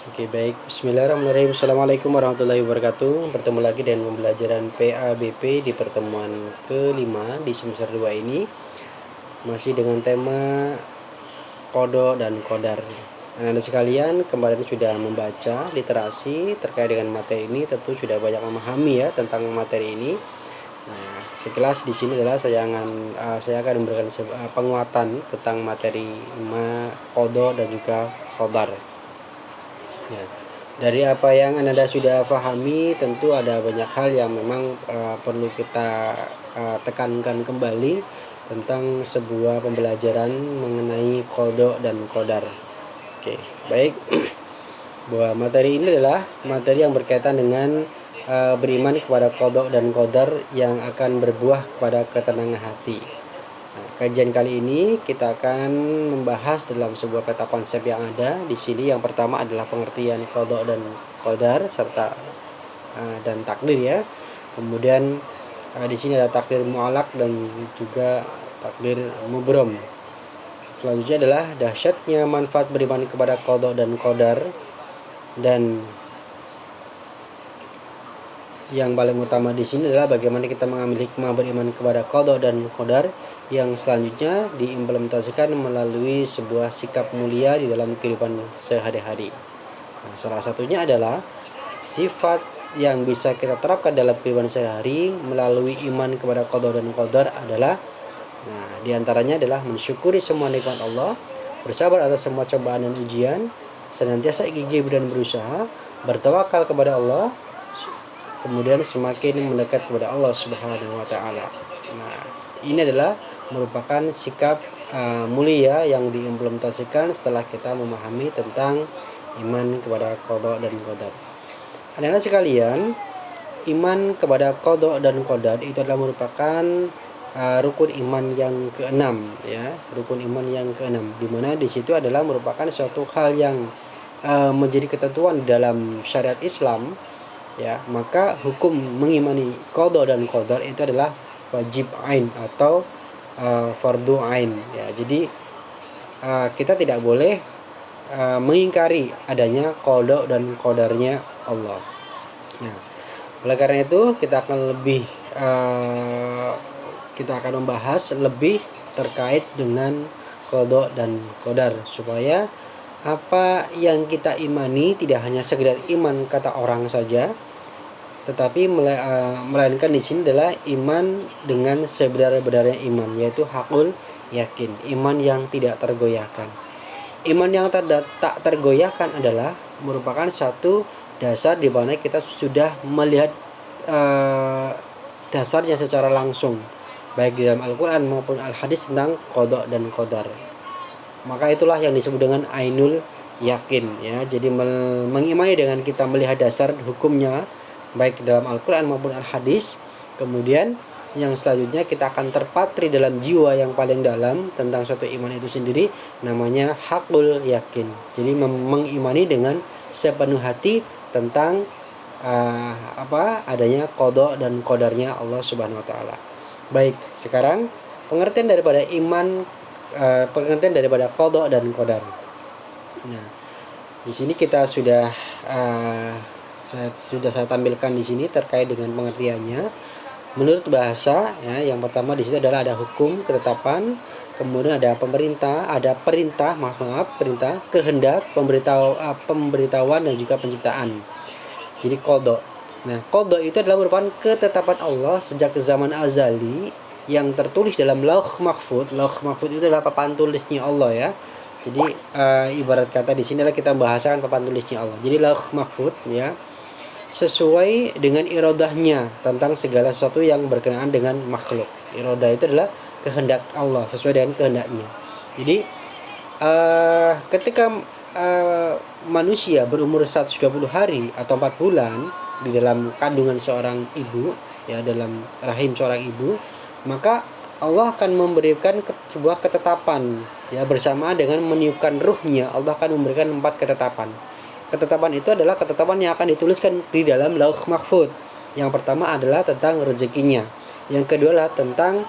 Oke, baik. Bismillahirrahmanirrahim. Assalamualaikum warahmatullahi wabarakatuh. Bertemu lagi dengan pembelajaran PABP di pertemuan kelima di semester 2 ini. Masih dengan tema kodo dan kodar. Anak-anak sekalian, kemarin sudah membaca literasi terkait dengan materi ini, tentu sudah banyak memahami ya tentang materi ini. Nah, sekilas di sini adalah saya akan memberikan penguatan tentang materi kodo dan juga kodar. Ya, dari apa yang Anda sudah pahami, tentu ada banyak hal yang memang perlu kita tekankan kembali tentang sebuah pembelajaran mengenai kodo dan kodar. Oke, baik. Bahwa materi ini adalah materi yang berkaitan dengan beriman kepada kodo dan kodar yang akan berbuah kepada ketenangan hati. Kajian kali ini kita akan membahas dalam sebuah peta konsep yang ada di sini. Yang pertama adalah pengertian qada dan qadar serta dan takdir ya. Kemudian di sini ada takdir mu'allaq dan juga takdir mubrom. Selanjutnya adalah dahsyatnya manfaat beriman kepada qada dan qadar, dan yang paling utama di sini adalah bagaimana kita mengambil hikmah beriman kepada qada dan qadar yang selanjutnya diimplementasikan melalui sebuah sikap mulia di dalam kehidupan sehari-hari. Nah, salah satunya adalah sifat yang bisa kita terapkan dalam kehidupan sehari-hari melalui iman kepada qada dan qadar adalah, diantaranya adalah mensyukuri semua nikmat Allah, bersabar atas semua cobaan dan ujian, senantiasa gigih dan berusaha, bertawakal kepada Allah, kemudian semakin mendekat kepada Allah Subhanahu wa taala. Nah, ini adalah merupakan sikap mulia yang diimplementasikan setelah kita memahami tentang iman kepada qada dan qadar. Anak-anak sekalian, iman kepada qada dan qadar itu adalah merupakan rukun iman yang keenam ya, rukun iman yang keenam, di mana di situ adalah merupakan suatu hal yang menjadi ketentuan dalam syariat Islam ya. Maka hukum mengimani qada dan qadar itu adalah wajib ain atau fardu ain ya. Jadi kita tidak boleh mengingkari adanya qada dan qadarnya Allah. Nah, oleh karena itu kita akan membahas lebih terkait dengan qada dan qadar, supaya apa yang kita imani tidak hanya sekedar iman kata orang saja, tetapi melainkan di sini adalah iman dengan sebenar-benarnya iman, yaitu hakul yakin, iman yang tidak tergoyahkan. Iman yang tak tergoyahkan adalah merupakan satu dasar di mana kita sudah melihat dasarnya secara langsung, baik di dalam Al-Quran maupun Al-Hadis tentang qada dan qadar. Maka itulah yang disebut dengan ainul yakin ya. Jadi mengimani dengan kita melihat dasar hukumnya baik dalam Al-Quran maupun Al-Hadis. Kemudian yang selanjutnya kita akan terpatri dalam jiwa yang paling dalam tentang suatu iman itu sendiri, namanya hakul yakin. Jadi mengimani dengan sepenuh hati tentang adanya qada dan qadarnya Allah Subhanahu wa taala. Baik, sekarang pengertian daripada qada dan qadar. Nah, di sini kita sudah saya tampilkan di sini terkait dengan pengertiannya. Menurut bahasa ya, yang pertama di situ adalah ada hukum, ketetapan, kemudian ada perintah, kehendak, pemberitahuan dan juga penciptaan. Jadi qada. Nah, qada itu adalah merupakan ketetapan Allah sejak zaman azali yang tertulis dalam Lauh Mahfuz. Lauh Mahfuz itu adalah papan tulisnya Allah ya. Jadi ibarat kata di sini adalah kita membahasakan papan tulisnya Allah. Jadi Lauh Mahfuz ya, sesuai dengan iradahnya tentang segala sesuatu yang berkenaan dengan makhluk. Iradah itu adalah kehendak Allah, sesuai dengan kehendaknya. Jadi ketika manusia berumur 120 hari atau 4 bulan di dalam kandungan seorang ibu ya, dalam rahim seorang ibu, maka Allah akan memberikan sebuah ketetapan ya, bersamaan dengan meniupkan ruhnya. Allah akan memberikan 4 ketetapan. Ketetapan itu adalah ketetapan yang akan dituliskan di dalam Lauh Mahfuz. Yang pertama adalah tentang rezekinya. Yang kedua adalah tentang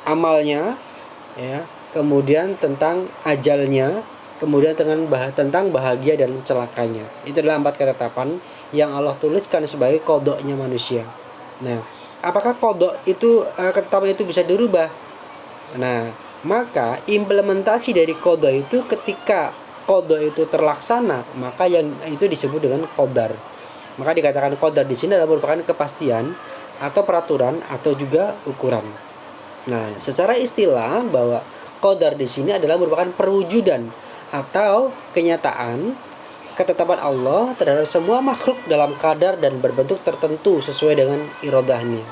amalnya ya. Kemudian tentang ajalnya, kemudian tentang bahagia dan celakanya. Itu adalah 4 ketetapan yang Allah tuliskan sebagai kodoknya manusia. Nah, apakah kodok itu ketetapan itu bisa dirubah? Nah, maka implementasi dari kodok itu ketika kodok itu terlaksana, maka yang itu disebut dengan qadar. Maka dikatakan qadar di sini adalah merupakan kepastian atau peraturan atau juga ukuran. Nah, secara istilah bahwa qadar di sini adalah merupakan perwujudan atau kenyataan ketetapan Allah terhadap semua makhluk dalam kadar dan berbentuk tertentu sesuai dengan irodahnya.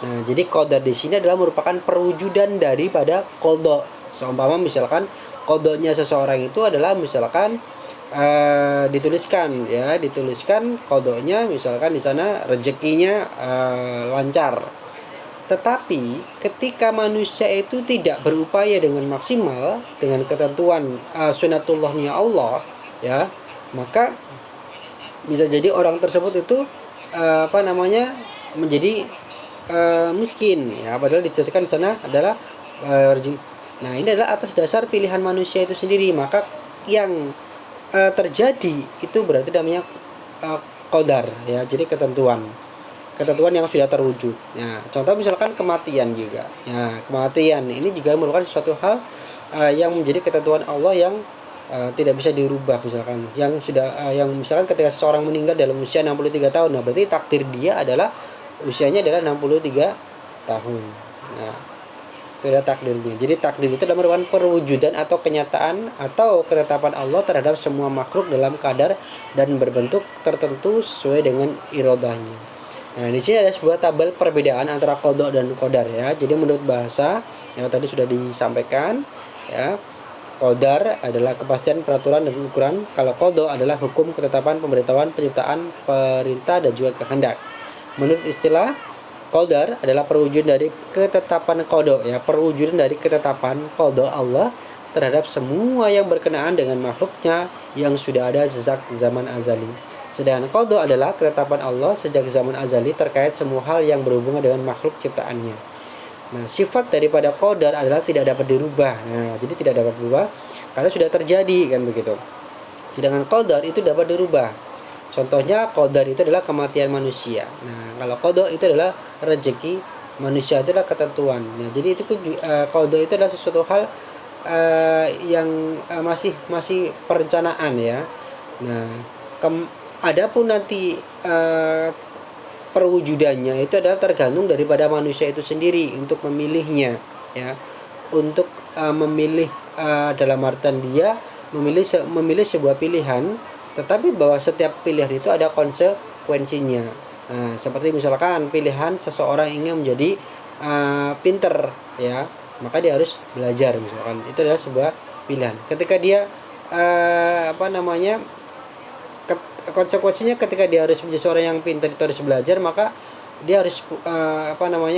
Nah, jadi qadar di sini adalah merupakan perwujudan daripada qada. Seumpama misalkan qadanya seseorang itu adalah misalkan dituliskan qadanya misalkan di sana rezekinya lancar. Tetapi ketika manusia itu tidak berupaya dengan maksimal dengan ketentuan sunatullahnya Allah, ya, maka bisa jadi orang tersebut itu menjadi miskin, ya, padahal ditentukan di sana adalah rezeki. Nah, ini adalah atas dasar pilihan manusia itu sendiri. Maka yang terjadi itu berarti namanya qadar, ya, jadi ketentuan yang sudah terwujud. Nah, contoh misalkan kematian juga. Nah, kematian ini juga merupakan suatu hal yang menjadi ketentuan Allah yang tidak bisa dirubah. Misalkan yang misalkan ketika seseorang meninggal dalam usia 63 tahun, nah berarti takdir dia adalah usianya adalah 63 tahun. Nah, itu adalah takdirnya. Jadi takdir itu adalah merupakan perwujudan atau kenyataan atau ketetapan Allah terhadap semua makhluk dalam kadar dan berbentuk tertentu sesuai dengan irodahnya. Nah, di sini ada sebuah tabel perbedaan antara qada dan qadar, ya. Jadi menurut bahasa yang tadi sudah disampaikan, ya, qadar adalah kepastian, peraturan dan ukuran. Kalau qada adalah hukum, ketetapan, pemberitahuan, penciptaan, perintah dan juga kehendak. Menurut istilah, qadar adalah perwujudan dari ketetapan qada, ya, perwujudan dari ketetapan qada Allah terhadap semua yang berkenaan dengan makhluknya yang sudah ada sejak zaman azali. Sedangkan qada adalah ketetapan Allah sejak zaman azali terkait semua hal yang berhubungan dengan makhluk ciptaannya. Nah, sifat daripada qadar adalah tidak dapat dirubah. Nah, jadi tidak dapat berubah karena sudah terjadi, kan begitu. Sedangkan qadar itu dapat dirubah. Contohnya qadar itu adalah kematian manusia. Nah, kalau qada itu adalah rezeki manusia, itu adalah ketentuan. Nah, jadi itu qada itu adalah sesuatu hal yang masih perencanaan, ya. Nah, adapun nanti perwujudannya itu adalah tergantung daripada manusia itu sendiri untuk memilihnya, ya, untuk memilih dalam artian dia memilih sebuah pilihan, tetapi bahwa setiap pilihan itu ada konsekuensinya. Nah, seperti misalkan pilihan seseorang ingin menjadi pinter, ya, maka dia harus belajar, misalkan itu adalah sebuah pilihan. Ketika dia konsekuensinya ketika dia harus menjadi seorang yang pintar, itu harus belajar, maka dia harus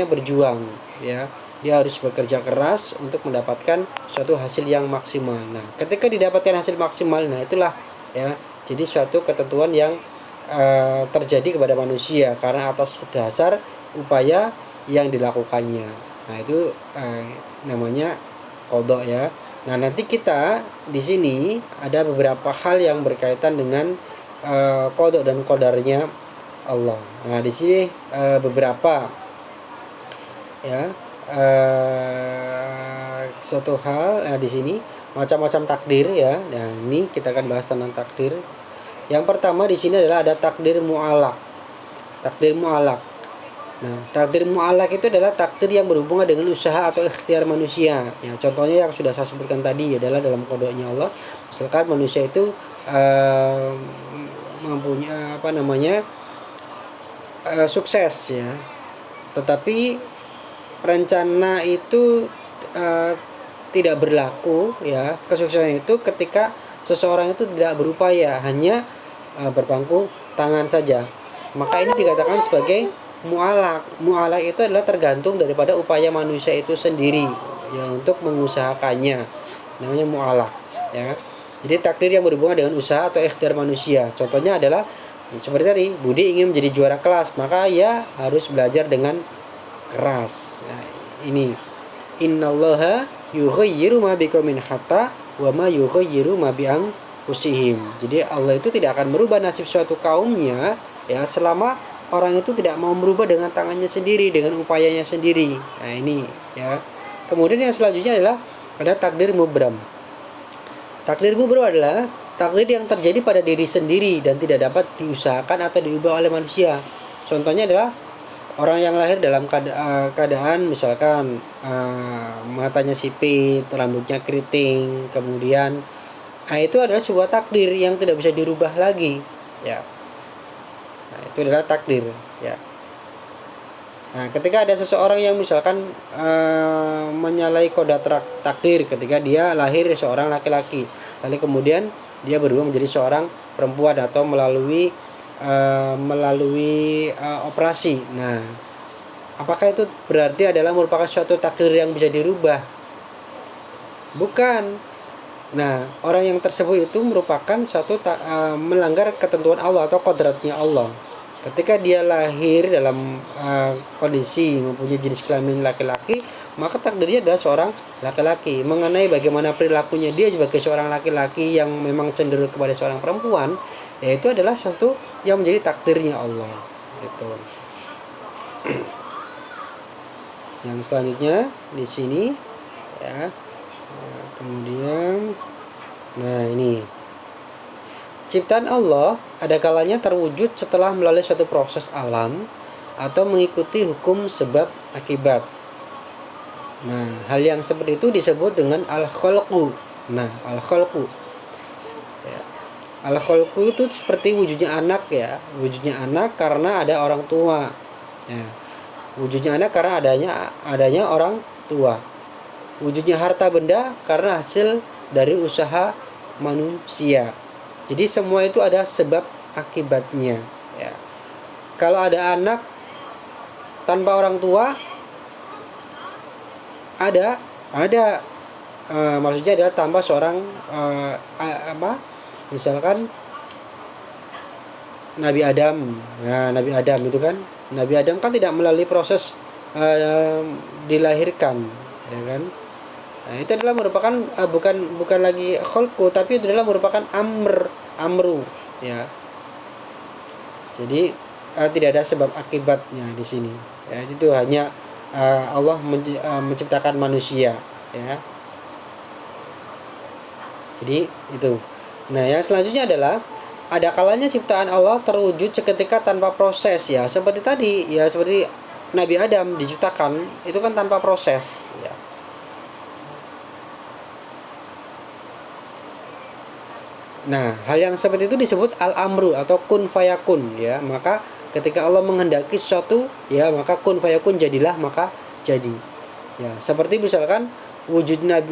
berjuang, ya, dia harus bekerja keras untuk mendapatkan suatu hasil yang maksimal. Nah, ketika didapatkan hasil maksimal, nah itulah, ya, jadi suatu ketentuan yang terjadi kepada manusia karena atas dasar upaya yang dilakukannya. Nah, itu namanya qada, ya. Nah, nanti kita di sini ada beberapa hal yang berkaitan dengan qada dan qadarnya Allah. Nah, di sini beberapa, ya, suatu hal di sini macam-macam takdir, ya. Nah, ini kita akan bahas tentang takdir. Yang pertama di sini adalah ada takdir mu'allaq. Takdir mu'allaq. Nah, takdir mu'allaq itu adalah takdir yang berhubungan dengan usaha atau ikhtiar manusia. Ya, contohnya yang sudah saya sebutkan tadi adalah dalam qadanya Allah. Misalkan manusia itu mempunyai sukses, ya, tetapi rencana itu tidak berlaku, ya, kesuksesan itu ketika seseorang itu tidak berupaya, hanya berpangku tangan saja, maka ini dikatakan sebagai mu'allaq. Mu'allaq itu adalah tergantung daripada upaya manusia itu sendiri, ya, untuk mengusahakannya, namanya mu'allaq, ya. Jadi takdir yang berhubungan dengan usaha atau ikhtiar manusia. Contohnya adalah seperti tadi, Budi ingin menjadi juara kelas, maka ia harus belajar dengan keras. Nah, ini innallaha yughayyiru ma biqaumin hatta wa ma yughayyiru ma bi anfusihim. Jadi Allah itu tidak akan merubah nasib suatu kaumnya ya selama orang itu tidak mau merubah dengan tangannya sendiri, dengan upayanya sendiri. Nah, ini ya. Kemudian yang selanjutnya adalah ada takdir mubram. Takdir mubram adalah takdir yang terjadi pada diri sendiri dan tidak dapat diusahakan atau diubah oleh manusia. Contohnya adalah orang yang lahir dalam keadaan misalkan matanya sipit, rambutnya keriting, kemudian itu adalah sebuah takdir yang tidak bisa dirubah lagi, ya. Nah, itu adalah takdir, ya. Nah, ketika ada seseorang yang misalkan menyalahi kodrat takdir ketika dia lahir seorang laki-laki, lalu kemudian dia berubah menjadi seorang perempuan atau melalui operasi. Nah, apakah itu berarti adalah merupakan suatu takdir yang bisa dirubah? Bukan. Nah, orang yang tersebut itu merupakan suatu melanggar ketentuan Allah atau kodratnya Allah. Ketika dia lahir dalam kondisi mempunyai jenis kelamin laki-laki, maka takdirnya adalah seorang laki-laki. Mengenai bagaimana perilakunya dia sebagai seorang laki-laki yang memang cenderung kepada seorang perempuan, yaitu adalah sesuatu yang menjadi takdirnya Allah, gitu. Yang selanjutnya di sini, ya. Nah, kemudian, nah ini ciptaan Allah ada kalanya terwujud setelah melalui suatu proses alam atau mengikuti hukum sebab akibat. Nah, hal yang seperti itu disebut dengan al-khalqu. Nah, al-khalqu. Ya. Al-khalqu itu seperti wujudnya anak, ya. Wujudnya anak karena ada orang tua. Ya. Wujudnya anak karena adanya orang tua. Wujudnya harta benda karena hasil dari usaha manusia. Jadi semua itu ada sebab akibatnya, ya. Kalau ada anak tanpa orang tua, maksudnya adalah tanpa seorang misalkan Nabi Adam. Nah, Nabi Adam itu kan, Nabi Adam kan tidak melalui proses dilahirkan, ya kan? Nah, itu adalah merupakan bukan lagi khalqu, tapi itu adalah merupakan amru, ya. Jadi tidak ada sebab akibatnya di sini. Ya, itu hanya Allah menciptakan manusia, ya. Jadi itu. Nah, yang selanjutnya adalah ada kalanya ciptaan Allah terwujud seketika tanpa proses, ya. Seperti tadi, ya, seperti Nabi Adam diciptakan itu kan tanpa proses, ya. Nah, hal yang seperti itu disebut al-amru atau kun fayakun, ya. Maka ketika Allah menghendaki sesuatu, ya, maka kun fayakun, jadilah maka jadi. Ya, seperti misalkan wujudnya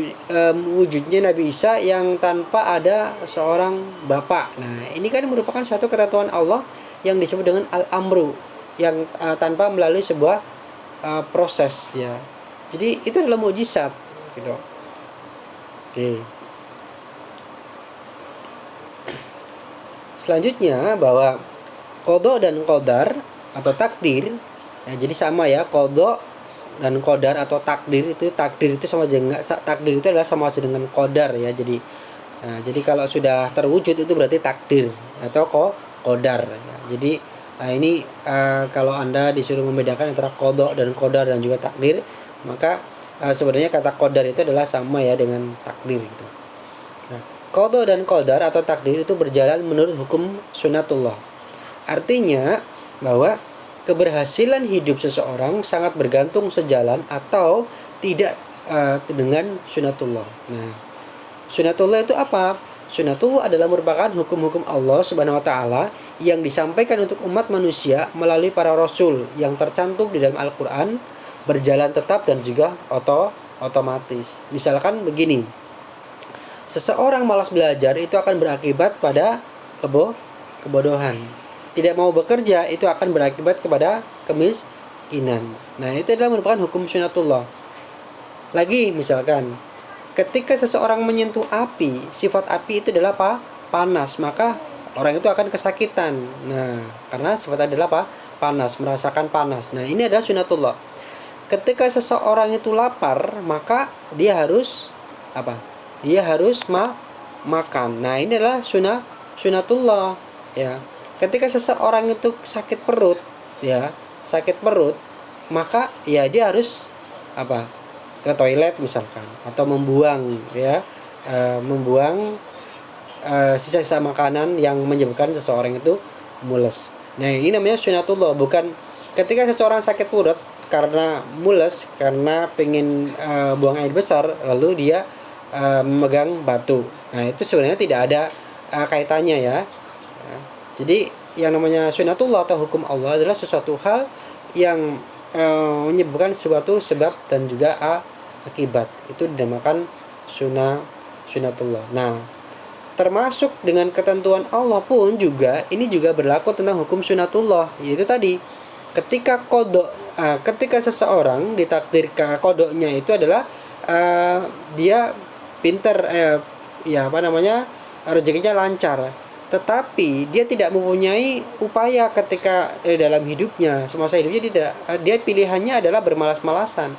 Nabi Isa yang tanpa ada seorang bapak. Nah, ini kan merupakan suatu ketentuan Allah yang disebut dengan al-amru, yang tanpa melalui sebuah proses, ya. Jadi itu adalah mukjizat, gitu. Oke. Selanjutnya bahwa qada dan qadar atau takdir, ya, jadi sama, ya. Qada dan qadar atau takdir itu sama dengan takdir itu adalah sama dengan qadar, ya. Jadi kalau sudah terwujud itu berarti takdir atau qadar, ya. Jadi ini kalau Anda disuruh membedakan antara qada dan qadar dan juga takdir, maka sebenarnya kata qadar itu adalah sama, ya, dengan takdir, gitu. Qada dan qadar atau takdir itu berjalan menurut hukum sunnatullah. Artinya bahwa keberhasilan hidup seseorang sangat bergantung sejalan atau tidak dengan sunnatullah. Nah, sunnatullah itu apa? Sunnatullah adalah merupakan hukum-hukum Allah Subhanahu wa taala yang disampaikan untuk umat manusia melalui para rasul yang tercantum di dalam Al-Qur'an, berjalan tetap dan juga otomatis. Misalkan begini. Seseorang malas belajar itu akan berakibat pada kebodohan. Tidak mau bekerja itu akan berakibat kepada kemiskinan. Nah, itu adalah merupakan hukum sunnatullah. Lagi misalkan, ketika seseorang menyentuh api, sifat api itu adalah panas, maka orang itu akan kesakitan. Nah, karena sifat adalah panas, merasakan panas. Nah, ini adalah sunnatullah. Ketika seseorang itu lapar, maka dia harus dia harus makan. Nah, ini adalah sunatullah ya. Ketika seseorang itu sakit perut ya, maka ya dia harus apa? Ke toilet misalkan, atau membuang ya, membuang sisa-sisa makanan yang menyebabkan seseorang itu mules. Nah, ini namanya sunatullah. Bukan ketika seseorang sakit perut karena mules, karena pengen buang air besar, lalu dia memegang batu. Nah, itu sebenarnya tidak ada kaitannya ya. Jadi yang namanya sunatullah atau hukum Allah adalah sesuatu hal yang menyebabkan suatu sebab dan juga akibat. Itu dinamakan sunatullah. Nah, termasuk dengan ketentuan Allah pun juga ini juga berlaku tentang hukum sunatullah, yaitu tadi ketika ketika seseorang ditakdirkan kodoknya itu adalah dia pinter, rezekinya lancar, tetapi dia tidak mempunyai upaya ketika dalam hidupnya, semasa hidupnya dia pilihannya adalah bermalas-malasan.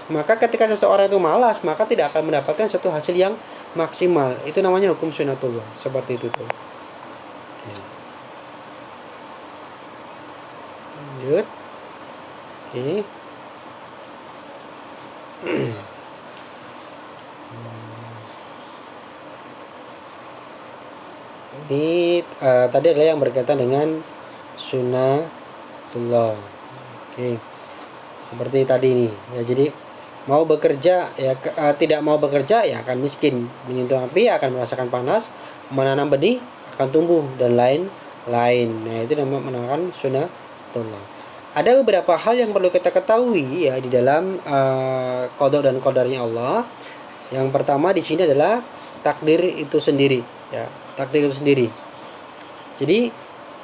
Maka ketika seseorang itu malas, maka tidak akan mendapatkan suatu hasil yang maksimal. Itu namanya hukum sunatullah. Seperti itu tuh. Lanjut. Oke. Ini tadi adalah yang berkaitan dengan sunatullah. Oke. Seperti tadi nih. Ya, jadi mau bekerja ya tidak mau bekerja ya akan miskin, menyentuh api akan merasakan panas, menanam benih akan tumbuh dan lain-lain. Nah, itu namanya menamakan sunatullah. Ada beberapa hal yang perlu kita ketahui ya di dalam qada dan qadarnya Allah. Yang pertama di sini adalah takdir itu sendiri ya, takdir itu sendiri. Jadi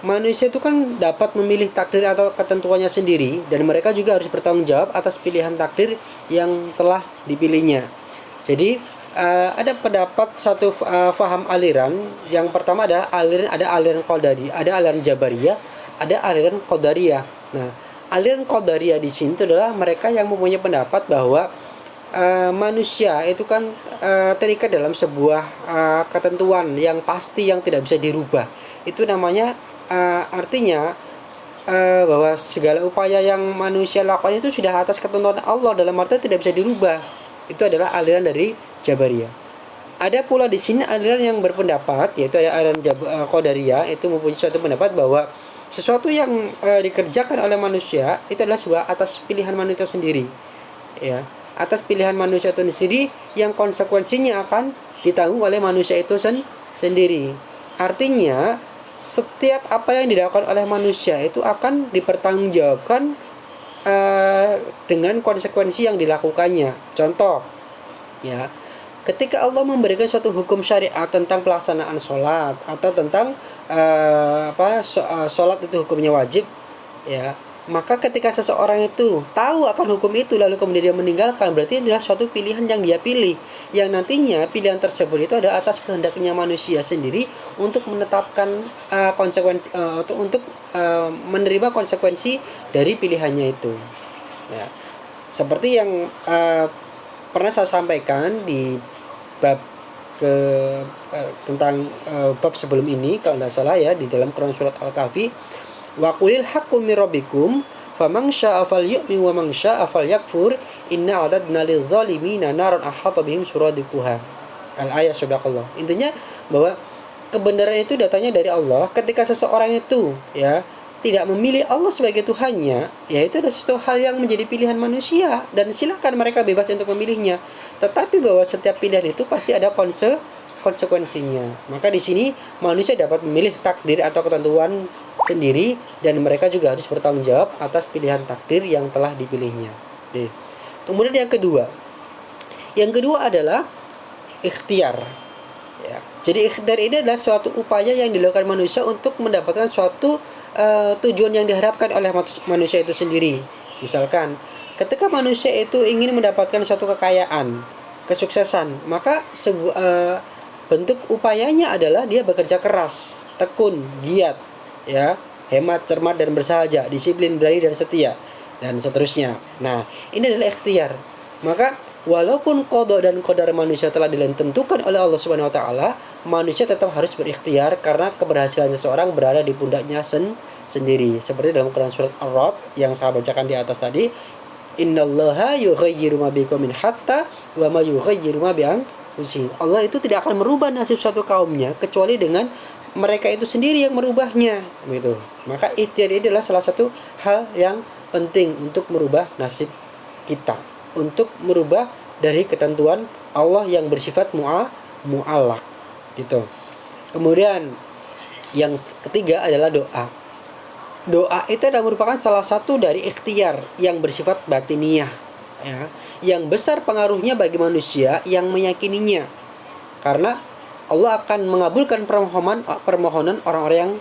manusia itu kan dapat memilih takdir atau ketentuannya sendiri, dan mereka juga harus bertanggung jawab atas pilihan takdir yang telah dipilihnya. Jadi ada pendapat satu faham aliran. Yang pertama ada aliran Qadari, ada aliran Jabariyah, ada aliran Qadariyah. Nah, aliran Qadariyah di sini itu adalah mereka yang mempunyai pendapat bahwa manusia itu kan terikat dalam sebuah ketentuan yang pasti yang tidak bisa dirubah. Itu namanya artinya bahwa segala upaya yang manusia lakukan itu sudah atas ketentuan Allah, dalam arti tidak bisa dirubah. Itu adalah aliran dari Jabariyah. Ada pula di sini aliran yang berpendapat, yaitu ada aliran Qadariyah, itu mempunyai suatu pendapat bahwa sesuatu yang dikerjakan oleh manusia itu adalah sebuah atas pilihan manusia sendiri ya, atas pilihan manusia itu sendiri, yang konsekuensinya akan ditanggung oleh manusia itu sendiri. Artinya setiap apa yang dilakukan oleh manusia itu akan dipertanggungjawabkan dengan konsekuensi yang dilakukannya. Contoh ya, ketika Allah memberikan suatu hukum syariat tentang pelaksanaan sholat, atau tentang sholat itu hukumnya wajib ya, maka ketika seseorang itu tahu akan hukum itu lalu kemudian dia meninggalkan, berarti adalah suatu pilihan yang dia pilih, yang nantinya pilihan tersebut itu ada atas kehendaknya manusia sendiri untuk menetapkan konsekuensi, untuk menerima konsekuensi dari pilihannya itu ya. Seperti yang pernah saya sampaikan di bab tentang bab sebelum ini kalau tidak salah ya, di dalam Quran surat Al-Kahfi, wa qulil haqqu mir rabbikum faman syaa'a falyu'min wa man syaa'a falyakfur inna a'tadna lil zalimina naran ahata bihim suradiquha. Al-ayat sadaqallah. Intinya bahwa kebenaran itu datangnya dari Allah. Ketika seseorang itu ya tidak memilih Allah sebagai Tuhannya, ya itu adalah sesuatu hal yang menjadi pilihan manusia, dan silakan mereka bebas untuk memilihnya. Tetapi bahwa setiap pilihan itu pasti ada konsekuensinya. Maka di sini manusia dapat memilih takdir atau ketentuan sendiri, dan mereka juga harus bertanggung jawab atas pilihan takdir yang telah dipilihnya. Oke. Kemudian yang kedua adalah ikhtiar ya. Jadi ikhtiar ini adalah suatu upaya yang dilakukan manusia untuk mendapatkan suatu tujuan yang diharapkan oleh manusia itu sendiri. Misalkan ketika manusia itu ingin mendapatkan suatu kekayaan, kesuksesan, maka bentuk upayanya adalah dia bekerja keras, tekun, giat ya, hemat, cermat dan bersahaja, disiplin, berani dan setia, dan seterusnya. Nah, ini adalah ikhtiar. Maka walaupun qada dan qadar manusia telah ditentukan oleh Allah Subhanahu wa taala, manusia tetap harus berikhtiar karena keberhasilan seseorang berada di pundaknya sendiri. Seperti dalam Quran surat Ar-Ra'd yang saya bacakan di atas tadi, innallaha yughayyiru ma biqaumin hatta wa ma yughayyiru ma bi anfusihim. Allah itu tidak akan merubah nasib suatu kaumnya kecuali dengan mereka itu sendiri yang merubahnya, gitu. Maka ikhtiar ini adalah salah satu hal yang penting untuk merubah nasib kita, untuk merubah dari ketentuan Allah yang bersifat mu'allaq, gitu. Kemudian yang ketiga adalah doa. Doa itu adalah merupakan salah satu dari ikhtiar yang bersifat batiniyah, ya, yang besar pengaruhnya bagi manusia yang meyakininya. Karena Allah akan mengabulkan permohonan orang-orang yang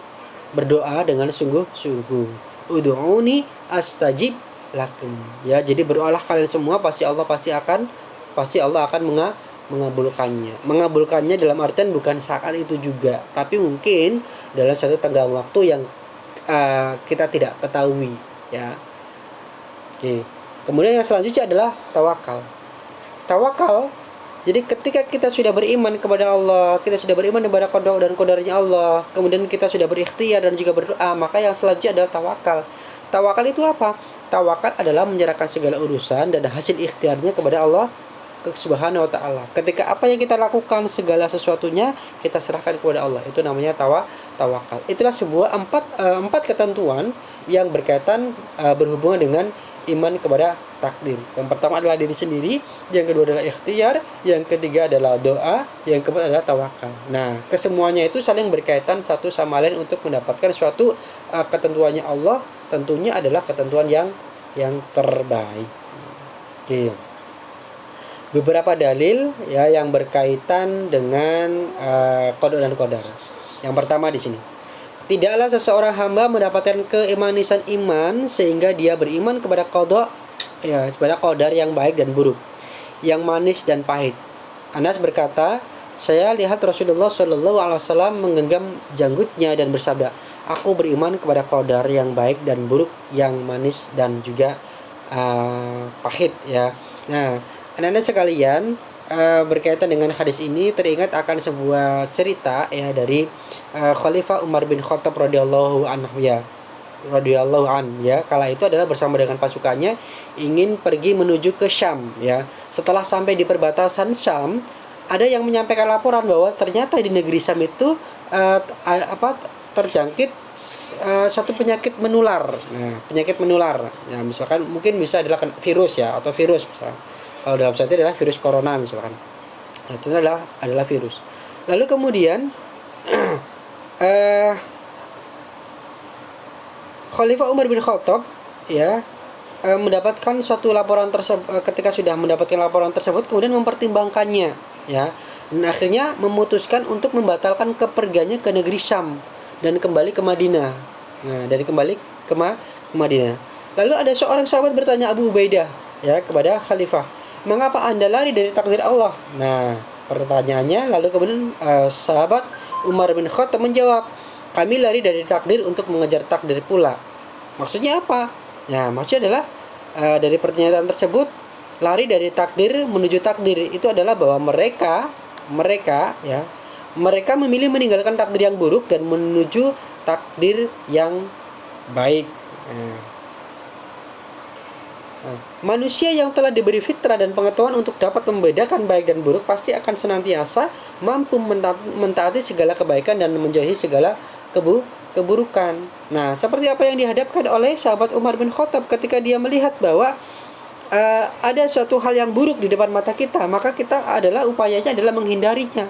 berdoa dengan sungguh-sungguh. Ud'uni astajib lakum. Ya, jadi berdoalah kalian semua, pasti Allah akan mengabulkannya. Mengabulkannya dalam artian bukan saat itu juga, tapi mungkin dalam satu tenggang waktu yang kita tidak ketahui, ya. Oke. Kemudian yang selanjutnya adalah tawakal. Jadi ketika kita sudah beriman kepada Allah, kita sudah beriman kepada qada dan qadarnya Allah, kemudian kita sudah berikhtiar dan juga berdoa, maka yang selanjutnya adalah tawakal. Tawakal itu apa? Tawakal adalah menyerahkan segala urusan dan hasil ikhtiarnya kepada Allah Subhanahu wa taala. Ketika apa yang kita lakukan segala sesuatunya kita serahkan kepada Allah, itu namanya tawakal. Itulah sebuah empat ketentuan yang berkaitan berhubungan dengan iman kepada takdir. Yang pertama adalah diri sendiri, yang kedua adalah ikhtiar, yang ketiga adalah doa, yang keempat adalah tawakal. Nah, kesemuanya itu saling berkaitan satu sama lain untuk mendapatkan suatu ketentuannya Allah, tentunya adalah ketentuan yang terbaik. Oke. Beberapa dalil ya yang berkaitan dengan qada dan qadar. Yang pertama di sini. Tidaklah seseorang hamba mendapatkan keimanisan iman sehingga dia beriman kepada qada, ya, kepada qadar yang baik dan buruk, yang manis dan pahit. Anas berkata, saya lihat Rasulullah Shallallahu Alaihi Wasallam menggenggam janggutnya dan bersabda, aku beriman kepada qadar yang baik dan buruk, yang manis dan juga pahit, ya. Nah, anak-anak sekalian, berkaitan dengan hadis ini teringat akan sebuah cerita, ya, dari Khalifah Umar bin Khattab radhiyallahu anhu, ya. Kala itu adalah bersama dengan pasukannya ingin pergi menuju ke Syam, ya. Setelah sampai di perbatasan Syam, ada yang menyampaikan laporan bahwa ternyata di negeri Syam itu terjangkit satu penyakit menular. Nah, penyakit menular, ya, misalkan mungkin bisa adalah virus, ya, atau virus misalkan. Kalau dalam saat ini adalah virus corona misalkan. Nah, itu adalah virus. Lalu kemudian Khalifah Umar bin Khattab, ya, mendapatkan suatu laporan tersebut. Ketika sudah mendapatkan laporan tersebut, kemudian mempertimbangkannya, ya, dan akhirnya memutuskan untuk membatalkan kepergiannya ke negeri Syam dan kembali ke Madinah. Nah, dari kembali ke Madinah. Lalu ada seorang sahabat bertanya Abu Ubaidah, ya, kepada Khalifah, mengapa Anda lari dari takdir Allah? Nah, pertanyaannya, lalu kemudian sahabat Umar bin Khattab menjawab, kami lari dari takdir untuk mengejar takdir pula. Maksudnya apa? Nah, maksudnya adalah dari pertanyaan tersebut, lari dari takdir menuju takdir itu adalah bahwa mereka memilih meninggalkan takdir yang buruk dan menuju takdir yang baik. Manusia yang telah diberi fitrah dan pengetahuan untuk dapat membedakan baik dan buruk pasti akan senantiasa mampu mentaati segala kebaikan dan menjauhi segala keburukan. Nah, seperti apa yang dihadapkan oleh sahabat Umar bin Khattab ketika dia melihat bahwa ada suatu hal yang buruk di depan mata kita, maka kita upayanya adalah menghindarinya.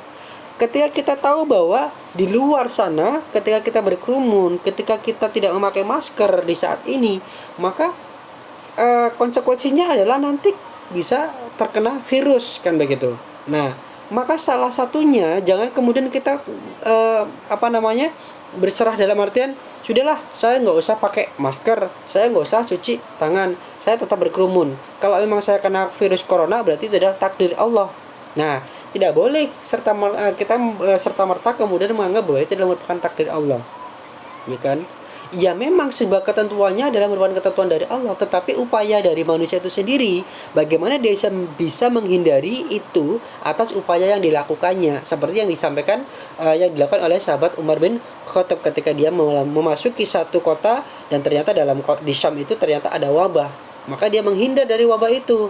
Ketika kita tahu bahwa di luar sana, ketika kita berkerumun, ketika kita tidak memakai masker di saat ini, maka konsekuensinya adalah nanti bisa terkena virus, kan begitu. Nah, maka salah satunya jangan kemudian kita berserah dalam artian sudahlah, saya nggak usah pakai masker, saya nggak usah cuci tangan, saya tetap berkerumun. Kalau memang saya kena virus corona, berarti itu adalah takdir Allah. Nah, tidak boleh kita serta merta kemudian menganggap bahwa itu adalah merupakan takdir Allah, ya kan? ya memang sebuah ketentuannya adalah merupakan ketentuan dari Allah, tetapi upaya dari manusia itu sendiri bagaimana dia bisa menghindari itu atas upaya yang dilakukannya, seperti yang disampaikan yang dilakukan oleh sahabat Umar bin Khattab ketika dia memasuki satu kota dan ternyata di Syam itu ternyata ada wabah, maka dia menghindar dari wabah itu.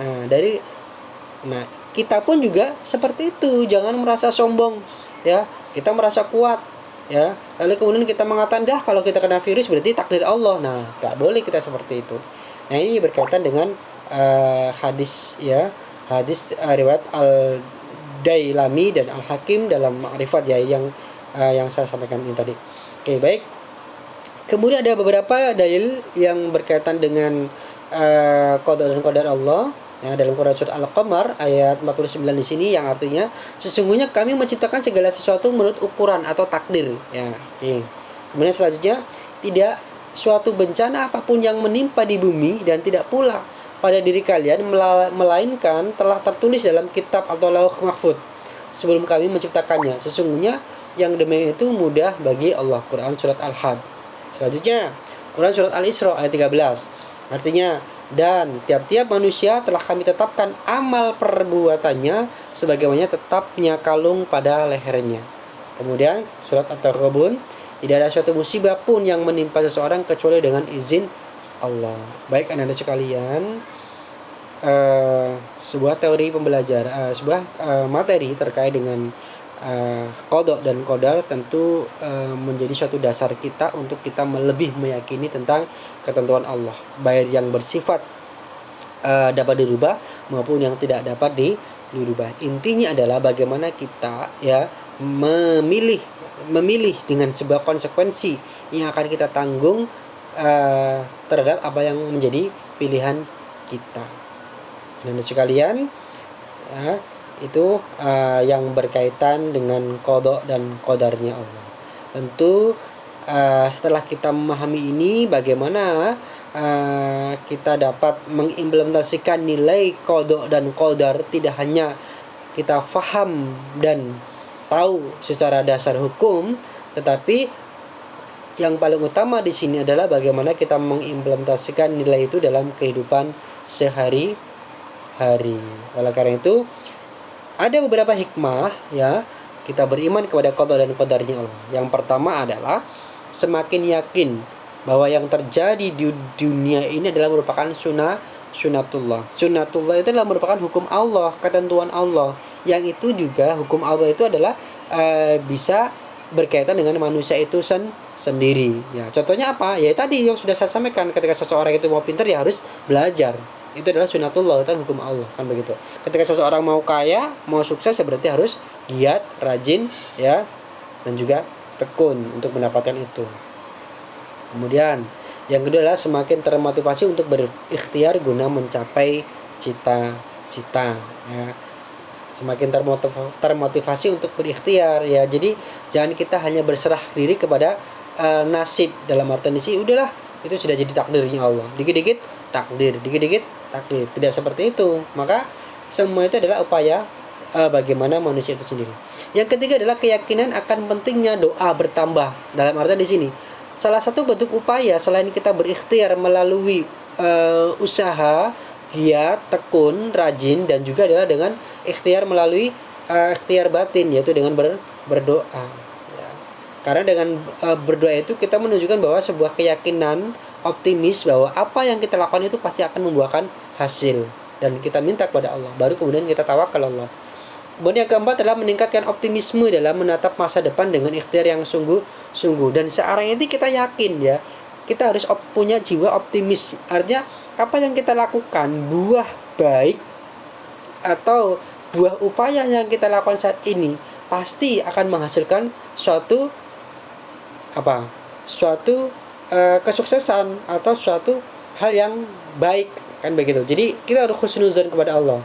Nah, kita pun juga seperti itu, jangan merasa sombong ya, kita merasa kuat ya, lalu kemudian kita mengatakan kalau kita kena virus berarti takdir Allah. Nah, tak boleh kita seperti itu. Nah, ini berkaitan dengan hadis riwayat Al Dailami dan Al Hakim dalam Ma'rifat ya, yang saya sampaikan ini tadi. Oke, baik. Kemudian ada beberapa dalil yang berkaitan dengan qada dan qadar Allah. Ya, dalam Quran surat Al-Qamar ayat 49 di sini yang artinya sesungguhnya kami menciptakan segala sesuatu menurut ukuran atau takdir. Ya, oke. Kemudian selanjutnya, tidak suatu bencana apapun yang menimpa di bumi dan tidak pula pada diri kalian melainkan telah tertulis dalam kitab atau lauh mahfuz sebelum kami menciptakannya. Sesungguhnya yang demikian itu mudah bagi Allah. Quran surat Al-Had. Selanjutnya, Quran surat Al-Isra ayat 13. Artinya, dan tiap-tiap manusia telah kami tetapkan amal perbuatannya sebagaimana tetapnya kalung pada lehernya. Kemudian surat At-Taghabun, tidak ada suatu musibah pun yang menimpa seseorang kecuali dengan izin Allah. Baik anak-anak sekalian, sebuah teori pembelajaran, sebuah materi terkait dengan qada dan qadar tentu menjadi suatu dasar kita untuk kita lebih meyakini tentang ketentuan Allah, baik yang bersifat dapat dirubah maupun yang tidak dapat dirubah. Intinya adalah bagaimana kita ya memilih dengan sebuah konsekuensi yang akan kita tanggung terhadap apa yang menjadi pilihan kita. Dan sekalian, ya, itu yang berkaitan dengan qada dan qadarnya Allah. Tentu setelah kita memahami ini, bagaimana kita dapat mengimplementasikan nilai qada dan qadar, tidak hanya kita faham dan tahu secara dasar hukum, tetapi yang paling utama di sini adalah bagaimana kita mengimplementasikan nilai itu dalam kehidupan sehari-hari. Oleh karena itu, ada beberapa hikmah ya kita beriman kepada qada dan qadarnya Allah. Yang pertama adalah semakin yakin bahwa yang terjadi di dunia ini adalah merupakan sunatullah. Sunatullah itu adalah merupakan hukum Allah, ketentuan Allah. Yang itu juga hukum Allah itu adalah bisa berkaitan dengan manusia itu sendiri. Ya, contohnya apa? Ya tadi yang sudah saya sampaikan, ketika seseorang itu mau pintar ya harus belajar. Itu adalah sunatullah, itu hukum Allah, kan begitu. Ketika seseorang mau kaya, mau sukses ya berarti harus giat, rajin ya, dan juga tekun untuk mendapatkan itu. Kemudian yang kedua adalah semakin termotivasi untuk berikhtiar guna mencapai cita-cita ya. Semakin termotivasi untuk berikhtiar ya. Jadi jangan kita hanya berserah diri kepada nasib, dalam artian di sini udahlah itu sudah jadi takdirnya Allah. Dikit-dikit takdir, dikit-dikit takdir. Tidak seperti itu. Maka semua itu adalah upaya bagaimana manusia itu sendiri. Yang ketiga adalah keyakinan akan pentingnya doa bertambah. Dalam artian di sini, salah satu bentuk upaya selain kita berikhtiar melalui usaha, giat, tekun, rajin, dan juga adalah dengan ikhtiar melalui ikhtiar batin, yaitu dengan berdoa. Ya. Karena dengan berdoa itu kita menunjukkan bahwa sebuah keyakinan optimis bahwa apa yang kita lakukan itu pasti akan membuahkan hasil, dan kita minta kepada Allah, baru kemudian kita tawakal Allah. Kemudian yang keempat adalah meningkatkan optimisme dalam menatap masa depan dengan ikhtiar yang sungguh-sungguh. Dan searang ini kita yakin ya, kita harus punya jiwa optimis. Artinya apa yang kita lakukan, buah baik atau buah upaya yang kita lakukan saat ini pasti akan menghasilkan suatu kesuksesan atau suatu hal yang baik, kan begitu. Jadi kita harus husnuzon kepada Allah.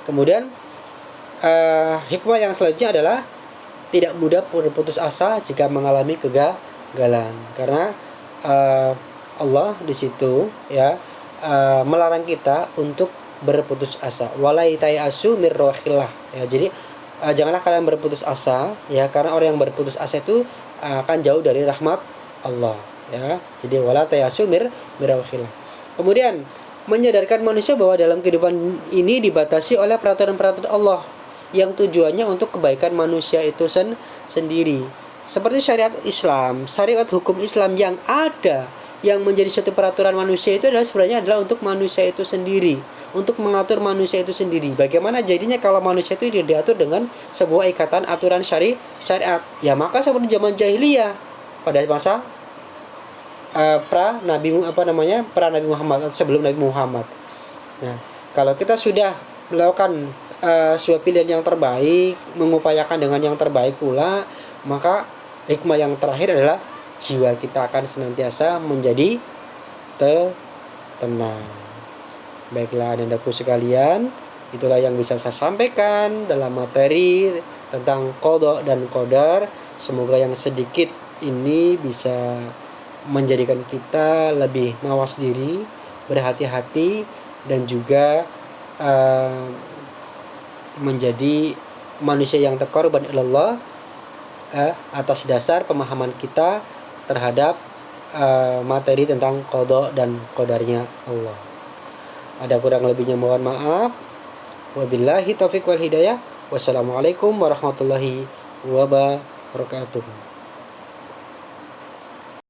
Kemudian hikmah yang selanjutnya adalah tidak mudah berputus asa jika mengalami kegagalan, karena Allah di situ ya melarang kita untuk berputus asa. Walai tayasu mir rohillah ya. Jadi janganlah kalian berputus asa ya, karena orang yang berputus asa itu akan jauh dari rahmat Allah, ya. Jadi wala tayasu miraukhillah. Kemudian menyadarkan manusia bahwa dalam kehidupan ini dibatasi oleh peraturan-peraturan Allah yang tujuannya untuk kebaikan manusia itu sendiri. Seperti syariat Islam, syariat hukum Islam yang ada, yang menjadi suatu peraturan manusia itu sebenarnya adalah untuk manusia itu sendiri, untuk mengatur manusia itu sendiri. Bagaimana jadinya kalau manusia itu diatur dengan sebuah ikatan aturan syariat? Ya maka seperti zaman jahiliyah pada masa pra Nabi Muhammad, sebelum Nabi Muhammad. Nah, kalau kita sudah melakukan sebuah pilihan yang terbaik, mengupayakan dengan yang terbaik pula, maka hikmah yang terakhir adalah jiwa kita akan senantiasa menjadi tenang. Baiklah anak-anakku sekalian, itulah yang bisa saya sampaikan dalam materi tentang qada dan qadar. Semoga yang sedikit ini bisa menjadikan kita lebih mawas diri, berhati-hati, dan juga menjadi manusia yang taqarruban ilallah atas dasar pemahaman kita terhadap materi tentang qada dan qadarnya Allah. Ada kurang lebihnya mohon maaf. Wabillahi taufiq wal hidayah. Wassalamualaikum warahmatullahi wabarakatuh.